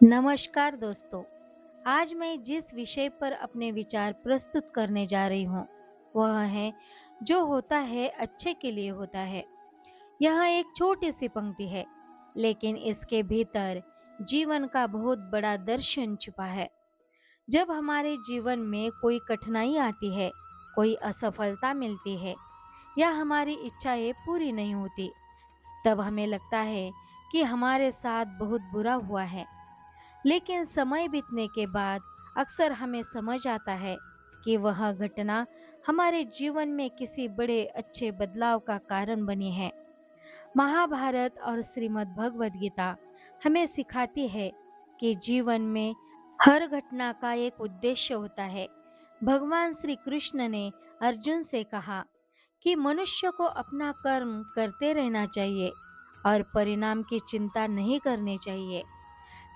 नमस्कार दोस्तों। आज मैं जिस विषय पर अपने विचार प्रस्तुत करने जा रही हूँ वह है जो होता है अच्छे के लिए होता है। यह एक छोटी सी पंक्ति है, लेकिन इसके भीतर जीवन का बहुत बड़ा दर्शन छुपा है। जब हमारे जीवन में कोई कठिनाई आती है, कोई असफलता मिलती है या हमारी इच्छाएं पूरी नहीं होती, तब हमें लगता है कि हमारे साथ बहुत बुरा हुआ है। लेकिन समय बीतने के बाद अक्सर हमें समझ आता है कि वह घटना हमारे जीवन में किसी बड़े अच्छे बदलाव का कारण बनी है। महाभारत और श्रीमद् भगवद गीता हमें सिखाती है कि जीवन में हर घटना का एक उद्देश्य होता है। भगवान श्री कृष्ण ने अर्जुन से कहा कि मनुष्य को अपना कर्म करते रहना चाहिए और परिणाम की चिंता नहीं करनी चाहिए।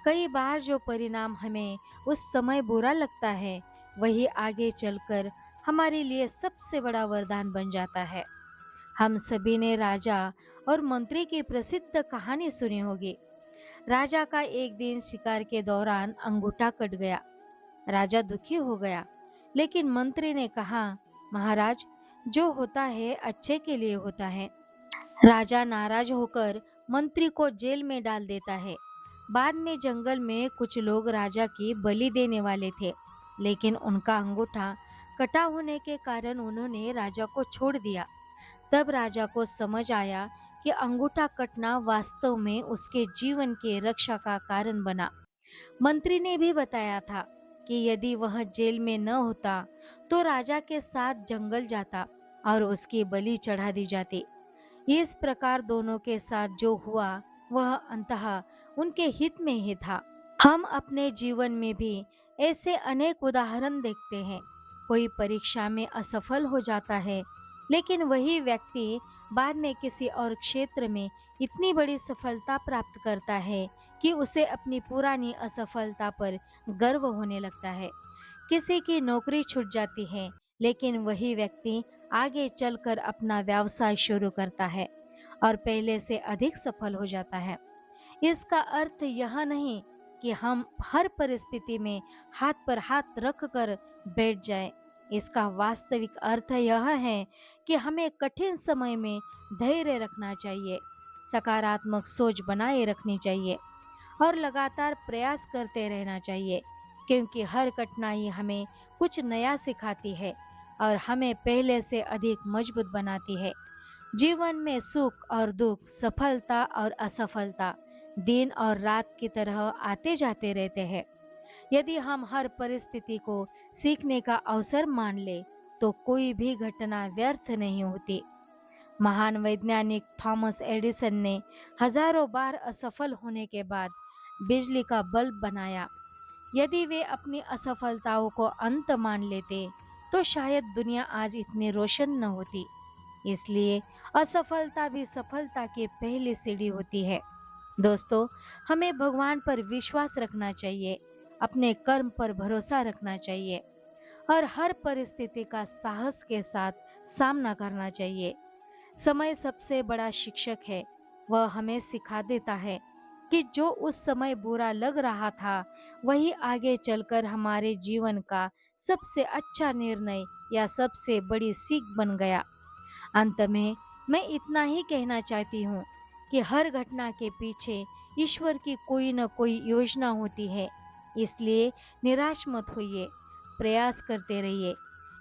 कई बार जो परिणाम हमें उस समय बुरा लगता है, वही आगे चलकर हमारे लिए सबसे बड़ा वरदान बन जाता है। हम सभी ने राजा और मंत्री की प्रसिद्ध कहानी सुनी होगी। राजा का एक दिन शिकार के दौरान अंगूठा कट गया। राजा दुखी हो गया, लेकिन मंत्री ने कहा, महाराज, जो होता है अच्छे के लिए होता है। राजा नाराज होकर मंत्री को जेल में डाल देता है। बाद में जंगल में कुछ लोग राजा की बलि देने वाले थे, लेकिन उनका अंगूठा कटा होने के कारण उन्होंने राजा को छोड़ दिया। तब राजा को समझ आया कि अंगूठा कटना वास्तव में उसके जीवन की रक्षा का कारण बना। मंत्री ने भी बताया था कि यदि वह जेल में न होता तो राजा के साथ जंगल जाता और उसकी बलि चढ़ा दी जाती। इस प्रकार दोनों के साथ जो हुआ वह अंततः उनके हित में ही था। हम अपने जीवन में भी ऐसे अनेक उदाहरण देखते हैं। कोई परीक्षा में असफल हो जाता है, लेकिन वही व्यक्ति बाद में किसी और क्षेत्र में इतनी बड़ी सफलता प्राप्त करता है कि उसे अपनी पुरानी असफलता पर गर्व होने लगता है। किसी की नौकरी छूट जाती है, लेकिन वही व्यक्ति आगे चलकर अपना व्यवसाय शुरू करता है और पहले से अधिक सफल हो जाता है। इसका अर्थ यह नहीं कि हम हर परिस्थिति में हाथ पर हाथ रख कर बैठ जाएं। इसका वास्तविक अर्थ यह है कि हमें कठिन समय में धैर्य रखना चाहिए, सकारात्मक सोच बनाए रखनी चाहिए और लगातार प्रयास करते रहना चाहिए, क्योंकि हर कठिनाई हमें कुछ नया सिखाती है और हमें पहले से अधिक मजबूत बनाती है। जीवन में सुख और दुख, सफलता और असफलता दिन और रात की तरह आते जाते रहते हैं। यदि हम हर परिस्थिति को सीखने का अवसर मान ले, तो कोई भी घटना व्यर्थ नहीं होती। महान वैज्ञानिक थॉमस एडिसन ने हजारों बार असफल होने के बाद बिजली का बल्ब बनाया। यदि वे अपनी असफलताओं को अंत मान लेते, तो शायद दुनिया आज इतनी रोशन न होती। इसलिए असफलता भी सफलता की पहली सीढ़ी होती है। दोस्तों, हमें भगवान पर विश्वास रखना चाहिए, अपने कर्म पर भरोसा रखना चाहिए और हर परिस्थिति का साहस के साथ सामना करना चाहिए। समय सबसे बड़ा शिक्षक है। वह हमें सिखा देता है कि जो उस समय बुरा लग रहा था, वही आगे चलकर हमारे जीवन का सबसे अच्छा निर्णय या सबसे बड़ी सीख बन गया। अंत में मैं इतना ही कहना चाहती हूँ कि हर घटना के पीछे ईश्वर की कोई न कोई योजना होती है। इसलिए निराश मत होइए, प्रयास करते रहिए,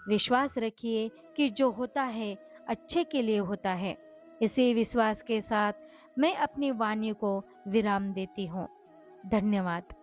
विश्वास रखिए कि जो होता है अच्छे के लिए होता है। इसी विश्वास के साथ मैं अपनी वाणी को विराम देती हूँ। धन्यवाद।